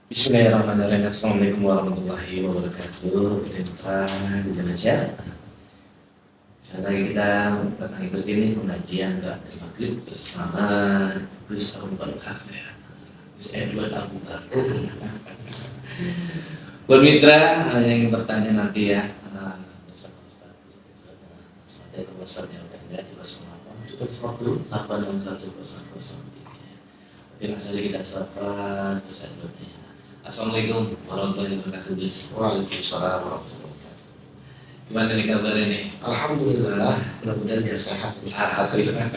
Bismillahirrahmanirrahim. Assalamualaikum warahmatullahi wabarakatuh. Kita di Indonesia. Sekarang lagi kita akan ikuti ini pengajian dari maghrib bersama Gus Abu Bakar ya. Gus Edward Abu Bakar. Buat mitra yang bertanya nanti ya bersama Ustaz Gus Edward sebagai kuasa yang ada di 08 Oke, langsung saja kita sapa Gus Edward. Assalamualaikum warahmatullahi wabarakatuh. Waalaikumsalam warahmatullahi wabarakatuh. Gimana nih kabar ini? Alhamdulillah, mudah-mudahan dia sehat. Alhamdulillah.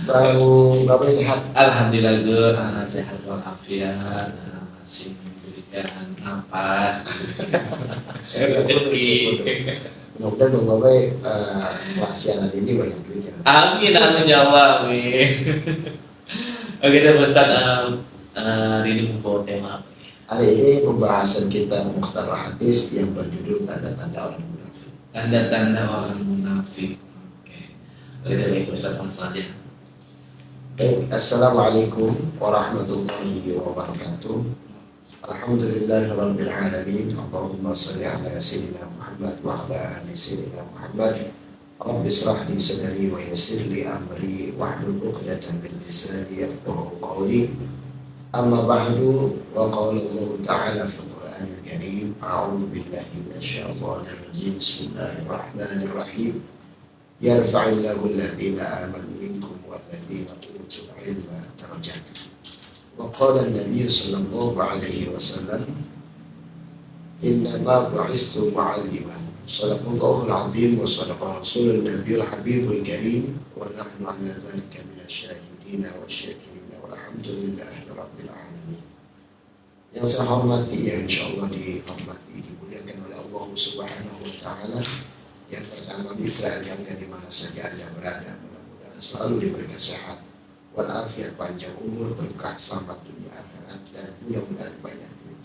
Baru berapa sehat? Alhamdulillah Gus, sehat walafiat, masih memberikan napas, rezeki. Mudah-mudahan Bang Bapak pelaksanaan ini banyak duitnya. Amin, amin ya Allah, amin. Oke deh Ustaz, hari ini membawa tema apa nih? Hari ini pembahasan kita mukhtar hadis yang berjudul tanda-tanda orang munafik. Tanda-tanda orang munafik. Oke. Oke dari Ustaz selanjutnya. Baik, Assalamualaikum warahmatullahi wabarakatuh. Alhamdulillahirabbil alamin. Allahumma shalli ala sayyidina Muhammad wa ala ali sayyidina Muhammad. Rabbi ishrah li sadri wa yassir li amri wahlul 'uqdatam min lisani yafqahu qawli. Amma ba'du, wa qala Allah Ta'ala fil Qur'anil Karim, a'udzu billahi minasyaitonir rajim. Bismillahirrahmanirrahim. Yarfa'illahu alladhina amanu minkum walladhina utul ilma darajat. Wa qala an-nabiy sallallahu alaihi wasallam, innama bu'istu mu'alliman. Shadaqallahul 'azim wa shadaqa rasulun nabiyul habibul karim wa nahnu 'ala dhalika minasyahidin wa syakirin. Alhamdulillahirabbil alamin. Yang saya hormati, yang insyaallah dihormati, dimuliakan oleh Allah Subhanahu wa taala. Yang pertama, mitra yang di mana saja Anda berada, mudah-mudahan selalu diberikan sehat walafiat, panjang umur, berkah, selamat dunia akhirat, dan mudah-mudahan banyak duit.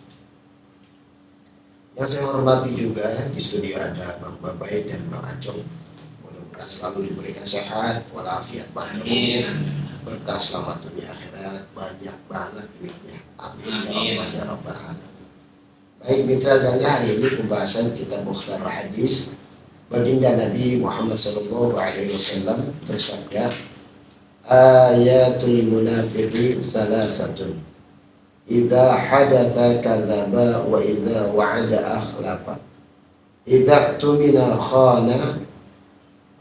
Yang saya hormati juga di studio ada Bang Babai dan Bang Acong. Mudah-mudahan selalu diberikan sehat walafiat, panjang umur, berkah, selamat dunia akhirat, banyak banget duitnya. Amin, amin. Ya Allah ya Rabbal alamin. Baik mitra ganda, hari ini pembahasan kitab mukhtar hadis. Baginda Nabi Muhammad sallallahu alaihi wasallam bersabda, ayatul munafiqin salasatun, idza hadatsa kadzaba wa idza wa'ada akhlafa, idza tumina khana.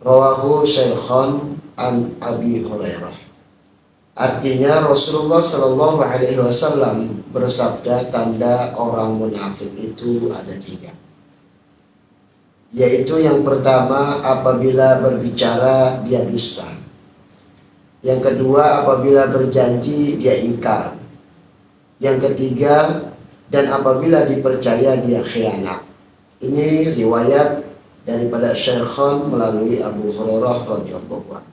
Rawahu Syaikhan an Abi Hurairah. Artinya Rasulullah Shallallahu Alaihi Wasallam bersabda, tanda orang munafik itu ada 3, yaitu yang pertama, apabila berbicara dia dusta, yang kedua apabila berjanji dia ingkar, yang ketiga dan apabila dipercaya dia khianat. Ini riwayat daripada Syaikhan melalui Abu Hurairah radhiyallahu anhu.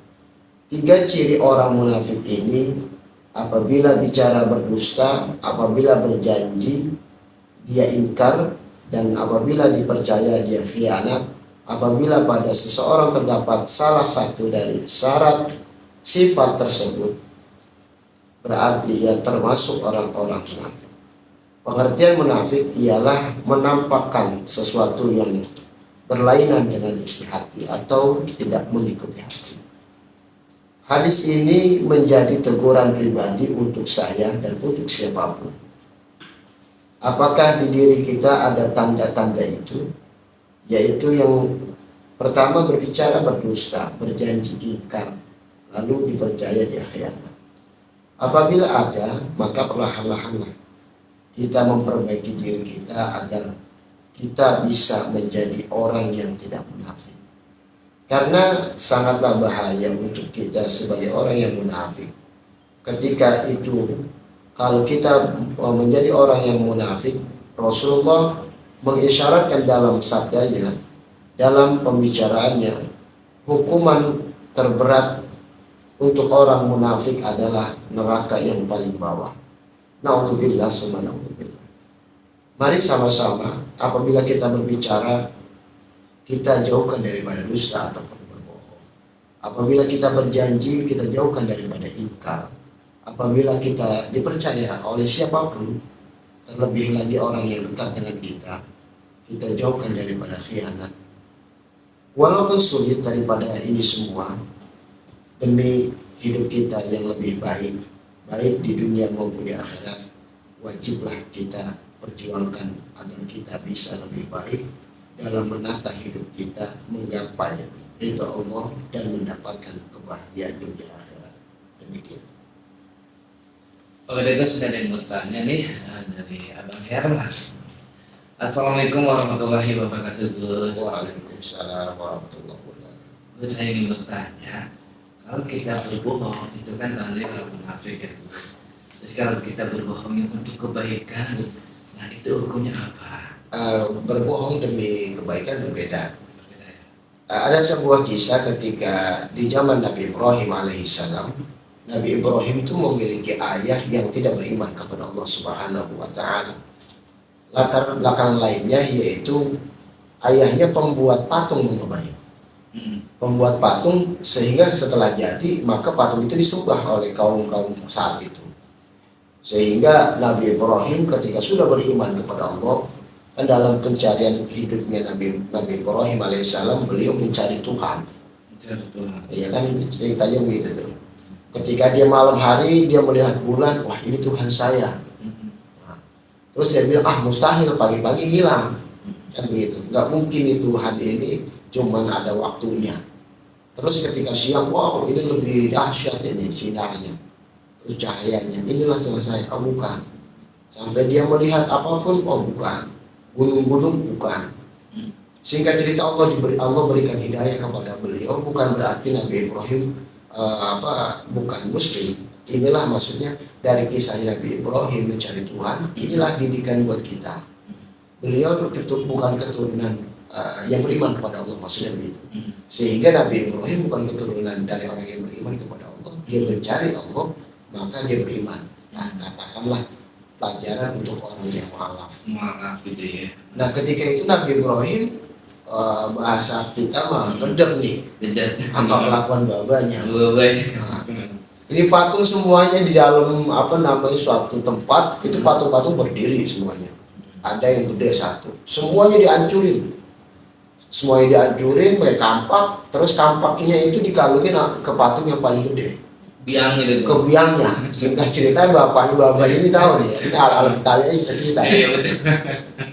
3 ciri orang munafik ini: apabila bicara berdusta, apabila berjanji dia ingkar, dan apabila dipercaya dia khianat. Apabila pada seseorang terdapat salah satu dari syarat sifat tersebut, berarti ia termasuk orang-orang munafik. Pengertian munafik ialah menampakkan sesuatu yang berlainan dengan isi hati atau tidak mengikuti hati. Hadis ini menjadi teguran pribadi untuk saya dan untuk siapapun. Apakah di diri kita ada tanda-tanda itu? Yaitu yang pertama, berbicara berdusta, berjanji ingkar, lalu dipercaya dia khianat. Apabila ada, maka perlahan-lahanlah kita memperbaiki diri kita agar kita bisa menjadi orang yang tidak munafik. Karena sangatlah bahaya untuk kita sebagai orang yang munafik. Ketika itu, kalau kita menjadi orang yang munafik, Rasulullah mengisyaratkan dalam sabdanya, dalam pembicaraannya, hukuman terberat untuk orang munafik adalah neraka yang paling bawah. Na'udzubillah summa na'udzubillah. Mari sama-sama apabila kita berbicara, kita jauhkan daripada dusta ataupun berbohong. Apabila kita berjanji, kita jauhkan daripada ingkar. apabila kita dipercaya oleh siapapun, terlebih lagi orang yang dekat dengan kita jauhkan daripada khianat. Walaupun sulit daripada ini semua, demi hidup kita yang lebih baik, baik di dunia maupun di akhirat, wajiblah kita perjuangkan agar kita bisa lebih baik dalam menata hidup kita, menggapai ridha Allah dan mendapatkan kebahagiaan dunia akhirat. Demikian. Oke, itu sudah ada yang bertanya nih dari Abang Herman. Assalamualaikum warahmatullahi wabarakatuh, Gus. Waalaikumsalam warahmatullahi wabarakatuh. Gus, saya ingin bertanya, kalau kita berbohong itu kan tanda orang munafik ya, Gus. Terus kalau kita berbohong untuk kebaikan, nah itu hukumnya apa? Berbohong demi kebaikan berbeda. Berbeda ya? Ada sebuah kisah ketika di zaman Nabi Ibrahim alaihissalam. Nabi Ibrahim itu memiliki ayah yang tidak beriman kepada Allah Subhanahu wa Ta'ala. Latar belakang lainnya yaitu ayahnya pembuat patung mengebai. Pembuat patung, sehingga setelah jadi maka patung itu disembah oleh kaum-kaum saat itu. Sehingga Nabi Ibrahim ketika sudah beriman kepada Allah, kan dalam pencarian hidupnya Nabi Ibrahim alaihissalam, beliau mencari Tuhan. Mencari Tuhan. Ya kan ceritanya begitu tuh. Ketika dia malam hari dia melihat bulan, wah ini Tuhan saya. Nah, terus dia bilang, mustahil pagi-pagi hilang. Kan begitu, nggak mungkin itu Tuhan ini cuma ada waktunya. Terus ketika siang, wow ini lebih dahsyat ini sinarnya, terus cahayanya, inilah Tuhan saya. Bukan. Sampai dia melihat apapun, bukan. Gunung-gunung, bukan. Singkat cerita, Allah berikan hidayah kepada beliau. Bukan berarti Nabi Ibrahim bukan muslim. Inilah maksudnya dari kisah Nabi Ibrahim mencari Tuhan. Inilah didikan buat kita. Beliau bukan keturunan yang beriman kepada Allah, maksudnya begitu. Sehingga Nabi Ibrahim bukan keturunan dari orang yang beriman kepada Allah. Dia mencari Allah, maka dia beriman. Nah, katakanlah pelajaran untuk orang yang mu'alaf gitu ya. Nah, ketika itu Nabi Ibrahim, bahasa kita mah gedek nih, apa kelakuan babanya. Nah, ini patung semuanya di dalam suatu tempat itu, patung-patung berdiri semuanya. Ada yang gede satu, semuanya dihancurin. Semuanya dihancurin, kayak kampak. Terus kampaknya itu dikalungin ke patung yang paling gede. Biangnya itu. Ke biangnya. Singkat cerita bapaknya ini tahu nih. Ini ala Italia itu cerita. Iya betul.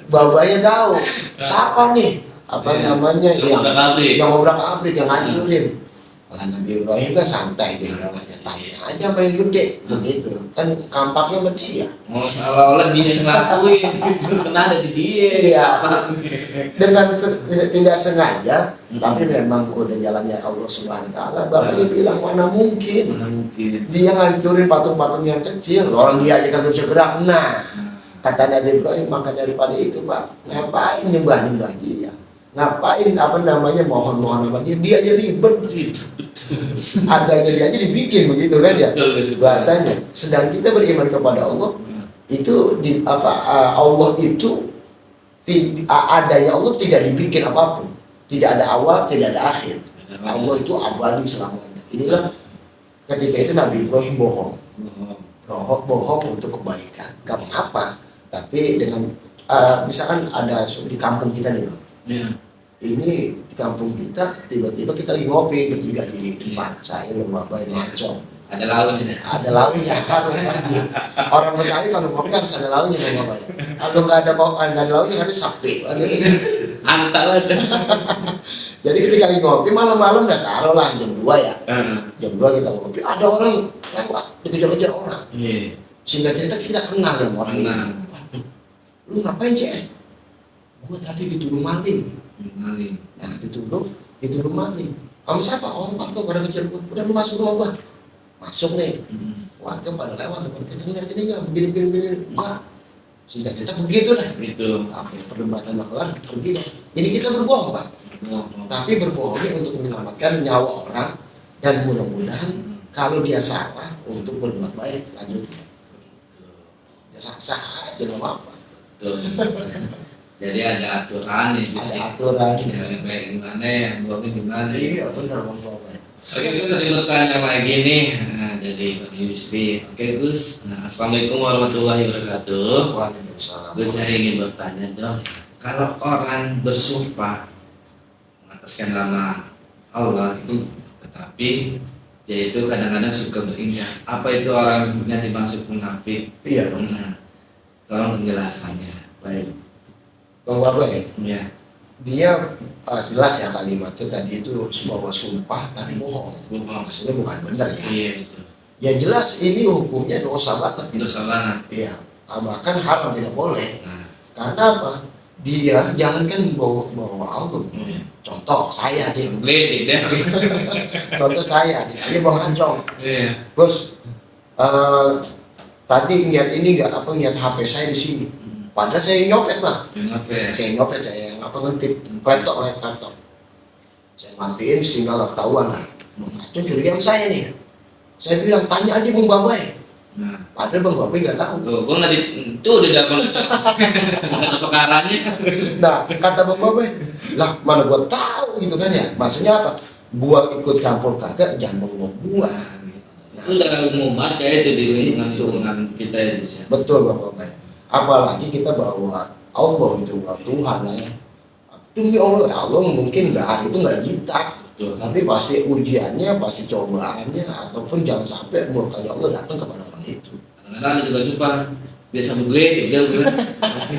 Bapaknya tahu. Siapa nih? Namanya yang obrak-abrik, yang hancurin. Kalau Nabi Ibrahim kan santai aja, tanya aja apa yang gede, begitu kan kampaknya sama dia. Seolah-olah dia yang ngelakuin, kena ada di dia. Iya. Dengan tidak sengaja, tapi memang udah jalannya Allah Subhanahu Wa Taala. Bapaknya bilang mana mungkin dia ngancurin patung-patung yang kecil, orang dia aja kan bisa gerak. Nah, kata Nabi Ibrahim, maka daripada itu Pak, ngapain nyembah dia? Ngapain mohon-mohon sama dia aja ribet gitu. Adanya dia aja dibikin begitu kan ya bahasanya. Sedang kita beriman kepada Allah itu Allah itu adanya Allah tidak dibikin apapun, tidak ada awal, tidak ada akhir. Allah itu abadi selamanya. Inilah ketika itu Nabi Ibrahim bohong untuk kebaikan, gak apa-apa. Tapi dengan misalkan ada di kampung kita nih Bang. Ini di kampung kita tiba-tiba kita lagi ngopi bertiga di depan, saya Bapak Macong. Ada lauknya. Ada lauknya harus wajib. Orang Betawi kalau ngopi harus ada lauknya Bapak. Kalau nggak ada lauknya ada sapi. Antara. Jadi ketika lagi ngopi malam-malam udah taruh lah jam 2 ya. Jam 2 kita ngopi, ada orang lewat dikejar-kejar orang. Singkat cerita kita kenal ya orang ini. Waduh, lu ngapain CS? Gua tadi dituduh maling. Nah dituduh maling. Kamu siapa? Orang warga pada kejar gua. Udah lu masuk rumah gua. Masuk nih. Warga pada lewat depan kita ngeliat ini nggak begini. Enggak. Singkat cerita begitu dah. Itu. Perdebatan kelar pergi dah. Ini kita berbohong Pak. Tapi berbohongnya untuk menyelamatkan nyawa orang dan mudah-mudahan kalau dia salah untuk berbuat baik lanjut. Sah aja nggak apa-apa. Jadi ada aturan nih. Ada aturan. Yang baik gimana, yang bohong gimana. Iya benar Bang Bapak. Oke Gus, ada pertanyaan lagi nih dari Bang Yusri. Oke Gus, Assalamualaikum warahmatullahi wabarakatuh. Waalaikumsalam. Gus, saya ingin bertanya dong, kalau orang bersumpah mengataskan nama Allah, tetapi dia itu kadang-kadang suka beringkar. Apa itu orang yang dimaksud munafik? Iya dong. Nah, tolong penjelasannya. Baik. Bang Babai, Ya. dia jelas ya kalimatnya tadi itu sebuah sumpah tapi bohong. Bohong. Maksudnya bukan benar ya. Iya betul. Ya jelas ini hukumnya dosa banget. Gitu. Dosa banget. Iya. Bahkan haram tidak boleh. Nah, Karena apa? Dia jangankan bawa Allah. Contoh saya nih. gledek deh. Contoh saya nih. Dia Bang Ancong. Iya. Gus, tadi ngeliat ini nggak apa ngeliat HP saya di sini. Padahal saya nyopet Bang. Kenapa ya? Saya nyopet saya apa ngintip laptop. Saya matiin sehingga nggak ketahuan lah. Itu curiga sama saya nih. Saya bilang tanya aja Bang Babai. Nah, Padahal Bang Babai nggak tahu. tuh, gua nggak itu udah dapat nggak ada perkaranya. Nah kata Bang Babai, lah mana gua tahu gitu kan ya. Maksudnya apa? Gua ikut campur kagak jangan bawa gua. Nah, itu udah umum banget ya itu di lingkungan kita ini sih. Betul Bang Babai. Apalagi kita bawa Allah itu bawa Tuhan lah ya. Demi Allah, Allah mungkin nggak hari itu nggak jitak. Betul. Tapi pasti ujiannya, pasti cobaannya, ataupun jangan sampai murkanya Allah datang kepada orang itu. Kadang-kadang ada juga jumpa dia sama gledek dia bilang.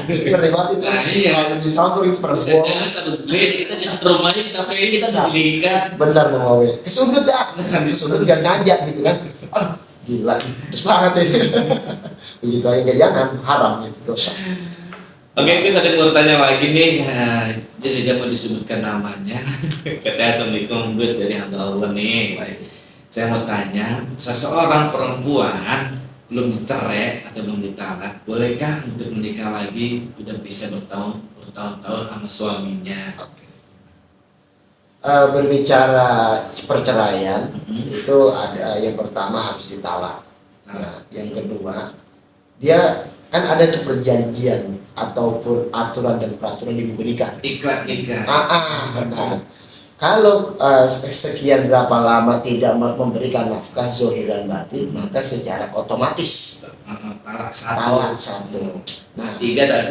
Ngeri banget itu. Nah, iya. Kalau disampur itu perempuan. Misalnya sama gledek kita setrum aja kita pengen kita dibelikan. Benar Bang Babai. Kesundut dah. Kesundut gak sengaja gitu kan. Aduh, gila. Terus banget ini. Begitu aja nggak jangan haram itu dosa. Oke, Gus, ada yang mau tanya lagi nih. Jadi dia mau disebutkan namanya. Katanya Assalamualaikum Gus dari hamba Allah nih. Baik. Saya mau tanya, seseorang perempuan belum cerai atau belum ditalak, bolehkah untuk menikah lagi? Udah bisa bertahun-tahun sama suaminya. Oke. Berbicara perceraian itu ada yang pertama harus ditalak. Ya, yang kedua dia kan ada tuh perjanjian ataupun aturan dan peraturan di buku nikah. Iklan nikah. Benar. Kalau sekian berapa lama tidak memberikan nafkah zohiran batin, maka secara otomatis Talak talak satu. satu. Nah, 3 dan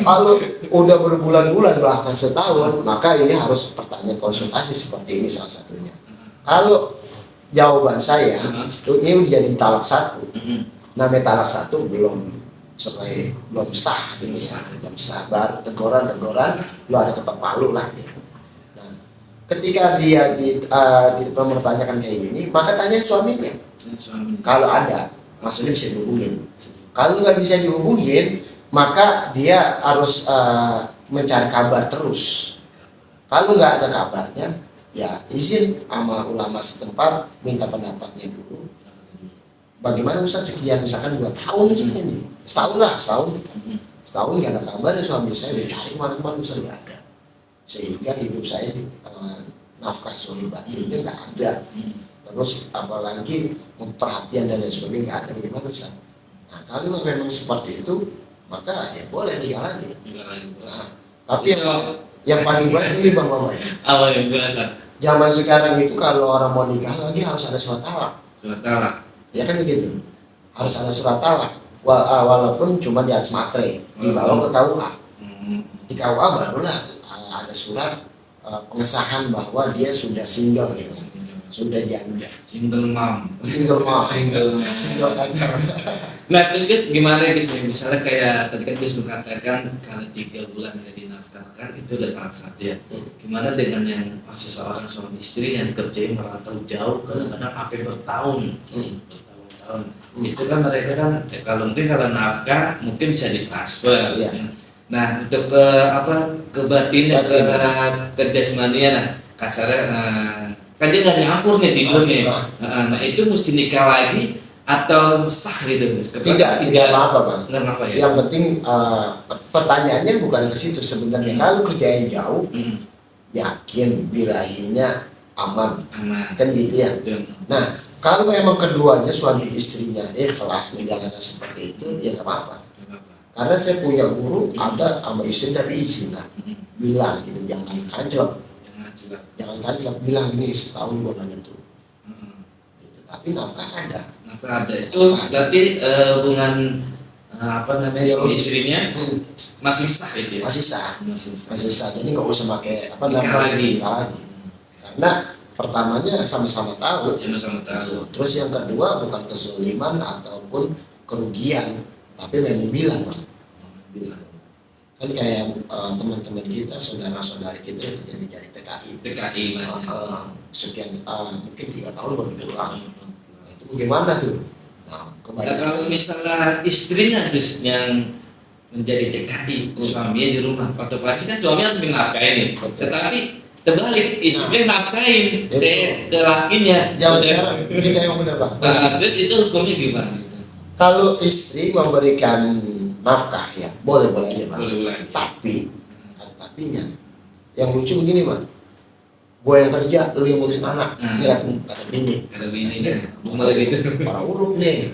kalau udah berbulan-bulan bahkan setahun, maka ini harus pertanyaan konsultasi seperti ini salah satunya. Kalau jawaban saya ini udah jadi talak satu, namanya talak satu belum sah, gitu. Belum sah, baru teguran lu ada ketok palu lah gitu. Nah, ketika dia mempertanyakan kayak gini, maka tanya suaminya. Kalau ada, maksudnya bisa dihubungin. Kalau nggak bisa dihubungin, maka dia harus mencari kabar terus. Kalau nggak ada kabarnya, ya izin sama ulama setempat minta pendapatnya dulu. Bagaimana Ustaz sekian misalkan 2 tahun sih ini, setahun nggak ada kabar ya suami saya udah cari kemana-mana Ustaz nggak ada, sehingga hidup saya nafkah zohir batinnya nggak ada, terus apalagi perhatian dan lain sebagainya nggak ada, bagaimana Ustaz? Nah kalau memang seperti itu maka ya boleh nikah lagi. Nah, tapi yang paling berat ini Bang Mama ya. Apa yang biasa? Zaman sekarang itu kalau orang mau nikah lagi harus ada surat talak. Surat talak. Ya kan begitu. Harus ada surat talak. Walaupun cuma di atas matre, dibawa ke KUA. Di KUA barulah ada surat pengesahan bahwa dia sudah single gitu. Sudah janda. Single mom. Single anchor. Nah terus guys gimana guys nih, misalnya kayak tadi kan Gus mengatakan kalau 3 bulan nggak dinafkahkan itu udah talak satu ya. Gimana dengan yang seseorang suami istri yang kerjanya merantau jauh kadang-kadang sampai bertahun, itu kan mereka kan kalau nafkah mungkin bisa ditransfer. Iya. Nah untuk ke batinnya ke jasmaninya, nah kasarnya kan dia nggak nyampur nih tidurnya. Nah itu mesti nikah lagi atau sah gitu? Tidak apa-apa Bang. Nggak apa ya. Yang penting pertanyaannya bukan ke situ sebenarnya. Kalau kerjanya jauh, yakin birahinya aman. Kan gitu ya. Nah kalau memang keduanya suami istrinya ikhlas menjalankan seperti itu, ya nggak apa-apa. Karena saya punya guru ada sama istri tapi izin lah, bilang gitu jangan anjlok. Islam. Jangan tadi bilang ini setahun gue nanya tuh. Hmm. Gitu. Tapi nafkah ada. Nafkah ada itu berarti hubungan apa namanya Biologis. istrinya masih sah itu ya? Masih sah. Masih sah. Masih sah. Jadi nggak usah pakai apa Nikah namanya lagi. nikah lagi. Karena pertamanya sama-sama tahu. Sama-sama tahu. Gitu. Terus yang kedua bukan kezaliman ataupun kerugian, tapi memang bilang, Bang. Bilang. Kan kayak teman-teman kita, saudara-saudari kita yang terjadi dari TKI. TKI banyak. Sekian mungkin 3 tahun baru pulang. Itu bagaimana tuh? Nah, Nah, kalau misalnya istrinya Gus yang menjadi TKI, suaminya di rumah, otomatis kan suami harus dinafkahin nih. Betul. Tetapi terbalik, istrinya nafkahin ke lakinya. Jangan sekarang, ini kayak benar, Bang. Nah, terus itu hukumnya gimana? Kalau istri memberikan nafkah ya boleh-boleh aja, Bang. Boleh-boleh aja. Tapi ada tapinya. Yang lucu begini, Bang. Gue yang kerja, lu yang ngurusin anak. Ini kata bini. Kalau ini ya, malah gitu. Para urut nih.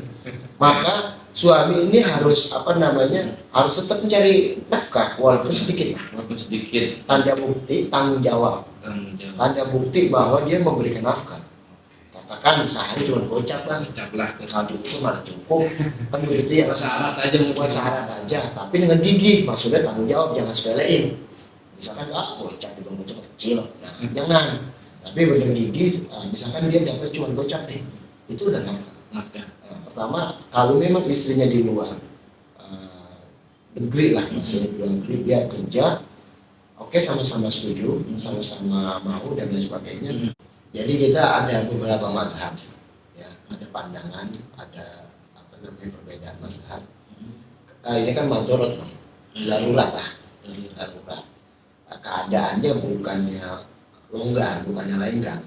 Maka suami ini harus apa namanya? Harus tetap mencari nafkah walaupun sedikit. Walaupun sedikit. Tanda bukti tanggung jawab. Tanggung jawab. Tanda bukti bahwa dia memberikan nafkah. Katakan sehari cuma gocap, Bang. Ucaplah. Kalau itu malah cukup. Kan begitu ya. Syarat aja mungkin. Buat syarat aja, tapi dengan gigih, maksudnya tanggung jawab, jangan sepelein. Misalkan gocap juga gocap kecil, nah jangan. Tapi bener gigih, misalkan dia dapat cuma gocap nih, itu udah nafkah. Pertama, kalau memang istrinya di luar negeri lah, maksudnya di luar negeri dia kerja, oke, sama-sama setuju, sama-sama mau dan lain sebagainya. Jadi kita ada beberapa mazhab, ya, ada pandangan, ada apa namanya perbedaan mazhab. Ini kan madorot, darurat lah, darurat. Keadaannya bukannya longgar, bukannya lenggang,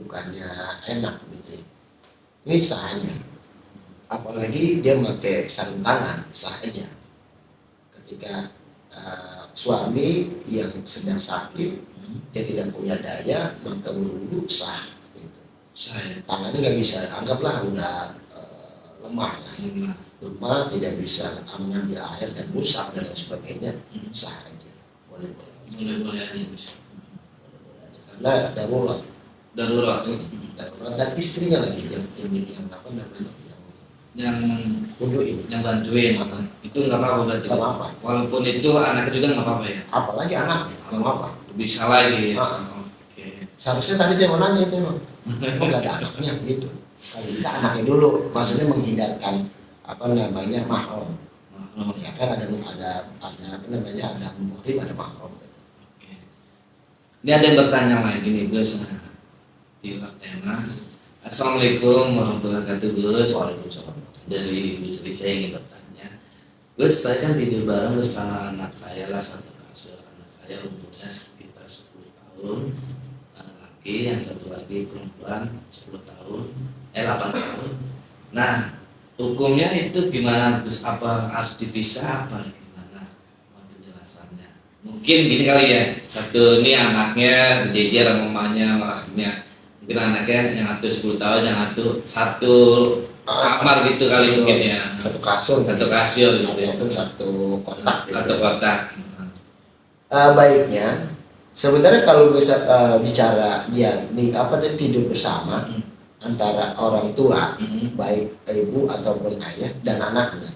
bukannya enak gitu. Ini sah aja. Apalagi dia pakai sarung tangan, sah aja. Ketika suami yang sedang sakit, dia tidak punya daya, maka berwudu sah. Gitu. Tangannya nggak bisa, anggaplah udah lemah lah. Lemah, tidak bisa mengambil air dan rusak dan lain sebagainya, sah aja. Boleh aja Gus. Karena darurat. Darurat. Dan istrinya lagi yang apa namanya yang kunduin, yang bantuin itu nggak apa-apa berarti. Nggak apa-apa. Walaupun itu anaknya juga nggak apa-apa ya. Apalagi anaknya nggak apa-apa. Lebih salah ya. Oke. Seharusnya tadi saya mau nanya itu emang nggak ada anaknya gitu. Kalau bisa anaknya dulu, maksudnya menghindarkan apa namanya mahram. Ya kan ada apa namanya ada muhrim, ada mahram. Ini ada yang bertanya lagi nih Gus di luar tema. Assalamualaikum warahmatullahi wabarakatuh Gus. Waalaikumsalam. Dari Ibu Sri saya ingin bertanya, Gus, saya kan tidur bareng bersama anak saya lah satu kasur. Anak saya umurnya sekitar 10 tahun, laki, yang satu lagi perempuan 10 tahun, 8 tahun. Nah, hukumnya itu gimana Gus? Apa harus dipisah apa gimana? Mohon penjelasannya. Mungkin gini kali ya, satu ini anaknya berjejer sama mamanya, malahnya. Mungkin anaknya yang satu 10 tahun, yang satu kamar gitu kali mungkin ya. Satu kasur Satu gitu ya. ataupun satu kotak. Satu kotak. Baiknya sebenarnya kalau bisa bicara dia tidur bersama antara orang tua, baik ibu ataupun ayah dan anaknya,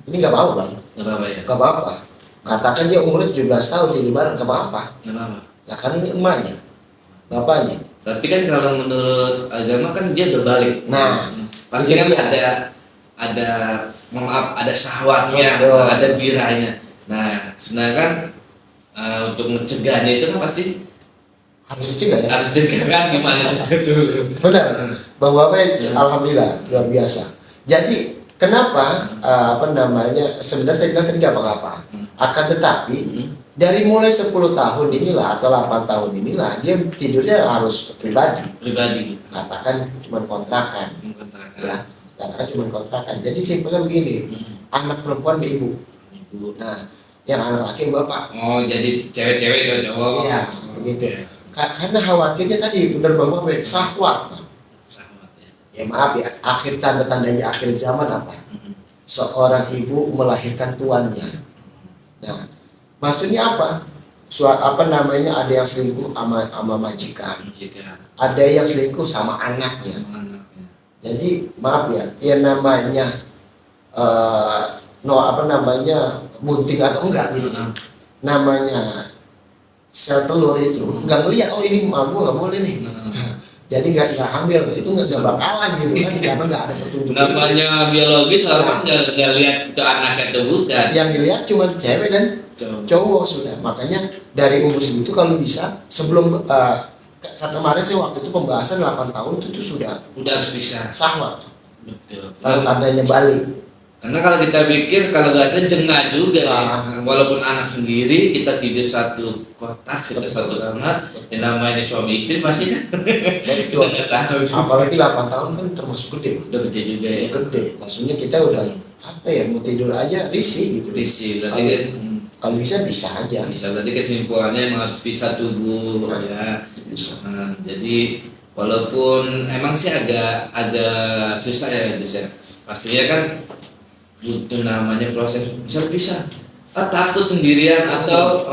ini nggak apa-apa, Bang. Nggak apa-apa ya. Nggak apa-apa. Katakan dia umurnya 17 tahun tidur bareng, nggak apa-apa. Nggak apa-apa. Lah kan ini emaknya, bapaknya. Tapi kan kalau menurut agama kan dia berbalik. Nah, pasti kan dia. ada syahwatnya, Betul. ada birahnya. Nah, sedangkan untuk mencegahnya itu kan pasti Harus dicegah ya. harus dicegah kan gimana itu? Benar, Bang Bapak, alhamdulillah luar biasa. Jadi kenapa sebenarnya saya bilang tadi nggak apa-apa. Akan tetapi dari mulai 10 tahun inilah atau 8 tahun inilah dia tidurnya harus pribadi. Katakan cuma kontrakan. Ya, katakan cuma kontrakan. Jadi simpelnya begini, anak perempuan ibu. Nah, yang anak laki bapak. Oh, jadi cewek-cewek cowok-cowok. Iya, begitu. Karena khawatirnya tadi benar Bang Bapak, syahwat. Ya maaf ya, akhir tanda-tandanya akhir zaman apa? Seorang ibu melahirkan tuannya. Nah, maksudnya apa? ada yang selingkuh sama majikan, Jika ada yang selingkuh sama anaknya. anaknya. Jadi maaf ya, yang namanya eh, bunting atau enggak gitu. Namanya sel telur itu nggak ngeliat, oh ini emak gua nggak boleh nih. Jadi nggak hamil, itu nggak bakalan gitu kan, karena nggak ada petunjuk. Namanya biologis orang nggak lihat itu anak atau bukan. Yang dilihat cuma cewek dan cowok sudah. Makanya dari umur segitu kalau bisa sebelum saat kemarin sih waktu itu pembahasan 8 tahun itu sudah harus bisa. sahwat. Betul. Tandanya balik. Karena kalau kita pikir kalau bahasa jengah juga ya. Ah. Walaupun anak sendiri kita tidur satu kotak, kita satu kamar, yang namanya suami istri pasti kan Betul. nggak tahu juga. Apalagi 8 tahun kan termasuk gede. Udah gede juga ya. Gede. Maksudnya kita udah apa ya, mau tidur aja risih gitu. Risih berarti Kalau- kan Kalau bisa aja. bisa, berarti kesimpulannya emang harus bisa tubuh ya. Bisa. Nah, jadi walaupun emang sih agak susah ya Gus ya. Pastinya kan butuh namanya proses, misal bisa takut sendirian atau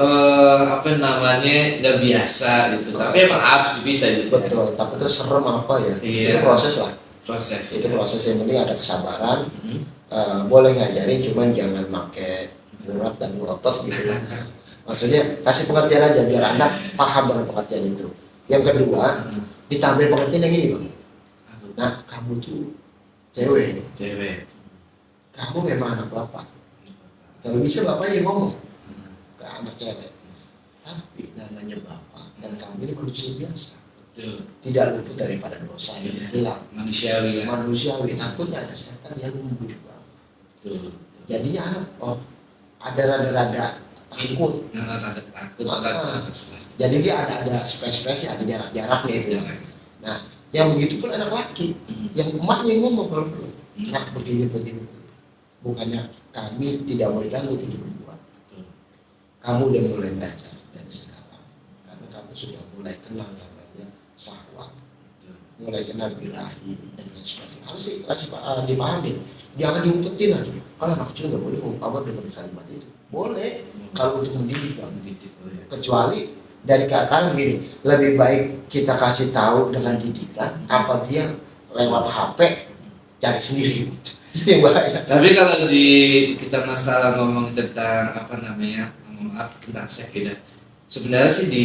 apa namanya nggak biasa gitu, tapi emang harus dipisah gitu. Betul. Tapi itu serem apa ya? Iya. Itu proses lah. Proses. Itu proses, yang penting ada kesabaran. Hmm. Boleh ngajarin, cuman jangan pakai murat dan melotot gitu kan. Maksudnya kasih pengertian aja biar anak paham dengan pengertian itu. Yang kedua, ditambah pengertian yang ini bang. Nah, kamu tuh cewek, kamu memang anak bapak. Kalau bisa bapak yang ngomong ke anak cewek. Tapi namanya bapak dan kamu ini manusia biasa, Betul. tidak luput daripada dosa yang Iya. hilang. Manusiawi lah. Manusiawi, takutnya ada setan yang membujuk bapak. Betul. Jadinya anak ada rada-rada takut. Rada takut, Ah. rada Jadi dia ada space-space, ada jarak-jaraknya itu. Nah, yang begitu pun anak laki, yang emaknya yang ngomong kalau perlu, nak begini. Bukannya kami tidak mau diganggu 72. Kamu udah mulai belajar dari sekarang, karena kamu sudah mulai kenal namanya syahwat, mulai kenal birahi dan lain sebagainya. Harus dipahami, jangan diumpetin aja. Kalau anak kecil nggak boleh dengar kalimat itu. Boleh kalau untuk mendidik bang. Kecuali dari sekarang gini, lebih baik kita kasih tahu dengan didikan, apa dia lewat HP cari sendiri. Itu yang bahaya. Tapi kalau kita masalah ngomong tentang apa namanya, maaf tentang seks gitu. Sebenarnya sih di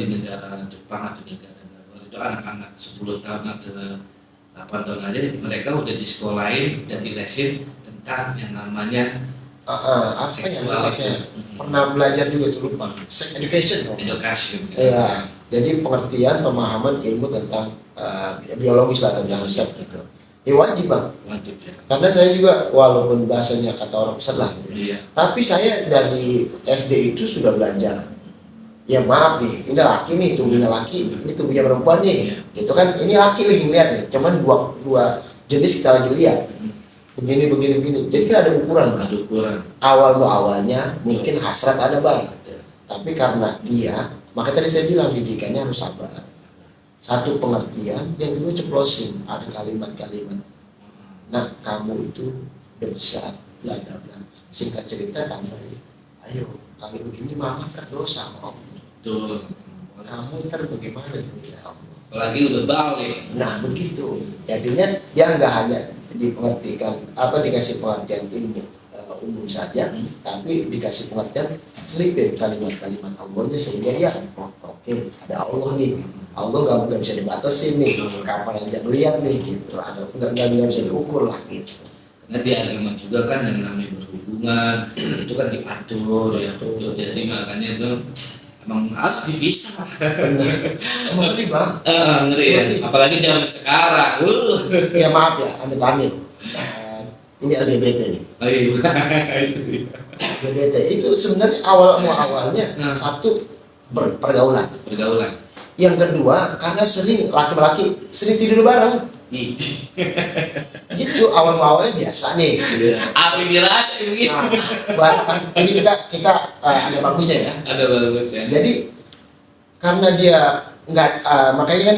negara Jepang atau negara luar itu anak-anak 10 tahun atau 8 tahun aja mereka udah disekolahin dan dilesin tentang yang namanya Apa yang seksual saya pernah belajar juga tuh lupa. Sex education. education. Iya. Jadi pengertian, pemahaman ilmu tentang biologis lah tentang seks gitu. Ya wajib bang. Wajib ya. Karena saya juga walaupun bahasanya kata orang besar lah gitu. Iya. Tapi saya dari SD itu sudah belajar. Ya maaf nih, ini laki nih, tubuhnya laki, ini tubuhnya perempuan nih. Iya. Itu kan ini laki lagi ngeliat nih. Cuman dua jenis kita lagi lihat. Begini. Jadi kan ada ukuran. Ada ukuran. Awalnya mungkin hasrat ada bang. Tapi karena dia, maka tadi saya bilang didikannya harus sabar. Satu pengertian, yang kedua ceplosin, ada kalimat-kalimat. Nah, kamu itu udah besar, bla bla bla. Singkat cerita tambahin, ayo kalau begini mama kan dosa om. Betul. Kamu ntar bagaimana demi Allah? Apalagi udah balik. Nah begitu. Jadinya dia nggak hanya dikasih pengertian ilmu umum saja, tapi dikasih pengertian selipin kalimat-kalimat Allahnya sehingga dia oke, ada Allah nih. Allah nggak bisa dibatasin nih, kapan aja ngeliat nih gitu. Ada nggak bisa diukur lah gitu. Karena di agama juga kan yang namanya berhubungan itu kan diatur ya. Betul. Jadi makanya itu emang harus dipisah. Emang ngeri bang. Ngeri ya. Apalagi zaman sekarang. Ya maaf ya, amit-amit. Ini LGBT nih. Oh iya. Itu dia. LGBT itu sebenarnya awalnya satu pergaulan. Pergaulan. Yang kedua karena sering laki-laki sering tidur bareng. Gitu awalnya biasa nih. Apa yang dirasa begitu? Nah, bahas ini kita ada bagusnya ya. Ada bagus ya. Jadi karena dia nggak makanya kan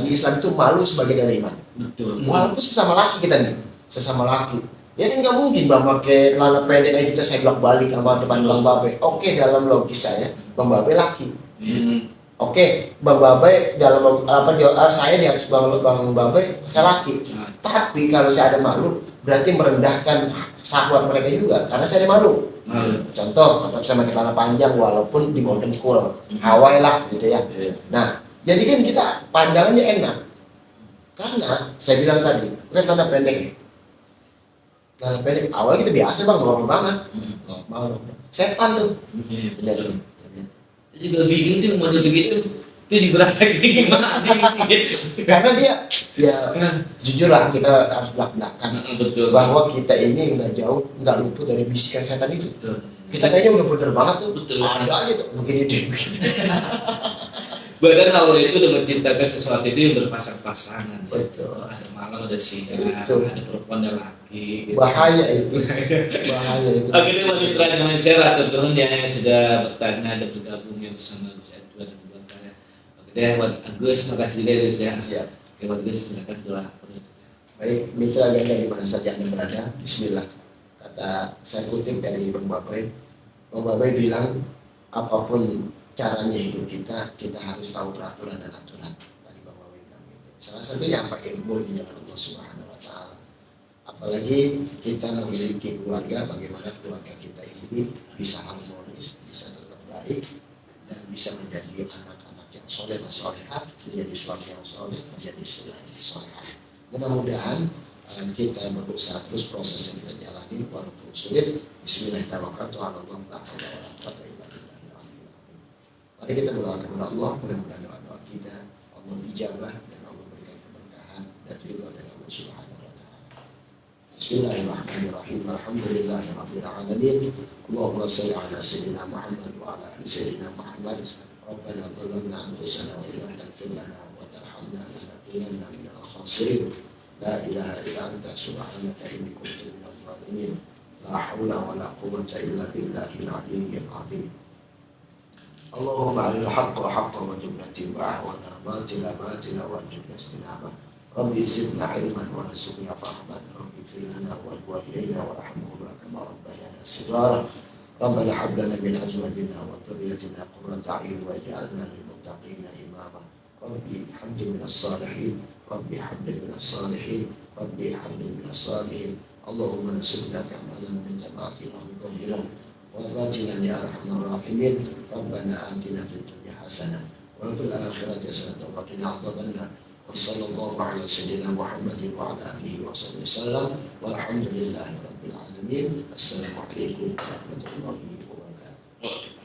di Islam itu malu sebagai dari iman. Betul. Walaupun sesama laki kita nih, sesama laki Ya kan nggak mungkin Bang pakai celana pendek kayak gitu saya bolak balik sama depan Bang Babe. Oke, dalam logis saya Bang Babe laki. Oke, Bang Babe dalam saya di atas Bang Babe saya laki. Tapi kalau saya ada malu berarti merendahkan syahwat mereka juga karena saya ada malu. Contoh, tetap saya pakai celana panjang walaupun di bawah dengkul, Hawaii lah gitu ya. Nah, jadi kan kita pandangannya enak. Karena saya bilang tadi, bukan celana pendek nih. Celana pendek awalnya kita biasa Bang, normal banget. Normal. Setan tuh. Betul. Saya juga bingung tuh model begitu. Itu digerakkan gimana Karena dia ya jujur lah kita harus belak-belakan betul bahwa kita ini nggak jauh, nggak luput dari bisikan setan itu. betul. Kita kayaknya udah bener banget tuh. Betul. Ada aja tuh begini deh. Bahkan Allah itu udah menciptakan sesuatu itu yang berpasang-pasangan. Betul. Ada malam, ada siang, Betul. ada perempuan, ada laki. Gitu. Bahaya itu. Bahaya itu. Oke, ini mitra zaman share atau teman yang sudah bertanya dan bergabung yang bersama Gus Edwan dan Bang Karya. Oke deh, buat Agus, makasih juga Gus ya. Siap. Oke, buat Gus, silakan doa. Baik, mitra ganda di mana saja Anda berada, bismillah. Kata saya kutip dari Bang Babai. Bang Babai bilang, apapun caranya hidup kita, kita harus tahu peraturan dan aturan. Tadi Bang Babai bilang gitu. Salah satunya apa? Ilmu di jalan Allah Subhanahu wa Ta'ala. Apalagi kita memiliki keluarga, bagaimana keluarga kita ini bisa harmonis, bisa tetap baik, dan bisa menjadi anak-anak yang soleh dan solehah, menjadi suami yang soleh, menjadi istri yang solehah. Mudah-mudahan kita berusaha terus proses yang kita jalani walaupun sulit. Bismillahirrahmanirrahim. Mari kita berdoa kepada Allah, mudah-mudahan doa-doa kita Allah ijabah dan Allah berikan keberkahan dan ridha dari Allah Subhanahu wa Ta'ala. Bismillahirrahmanirrahim. Alhamdulillahirabbil alamin. Allahumma shalli ala sayyidina Muhammad wa ala ali sayyidina Muhammad. Rabbana zalamna anfusana wa illam taghfir lana wa tarhamna lanakunanna minal khasirin. La ilaha illa anta subhanaka inni kuntu minadh dhalimin. La haula wa la quwwata illa billahil aliyyil azim. Allahumma arina al-haqqa haqqan warzuqna ittiba'ahu wa arina al-batila batilan warzuqna ijtinabah. Rabbi zidna ilman warzuqna fahman. Rabbi ighfir lana wa liwalidayna warhamhuma kama rabbayana shighara. Rabbana hab lana min azwajina wa dhurriyyatina qurrata a'yun waj'alna lil muttaqina imama. Rabbi habli minas salihin. Rabbi habli minas salihin. Rabbi habli minas salihin. Allahumma nas'aluka kamalan min jama'ati lahum zahiran wa batinan ya arhamar rahimin. Rabbana atina fid dunya hasanah wa fil akhirati hasanah wa qina adzabannar. Wa sallallahu ala sayyidina Muhammadin wa ala alihi wa sahbihi wasallam. Walhamdulillahi rabbil alamin. Assalamualaikum warahmatullahi wabarakatuh.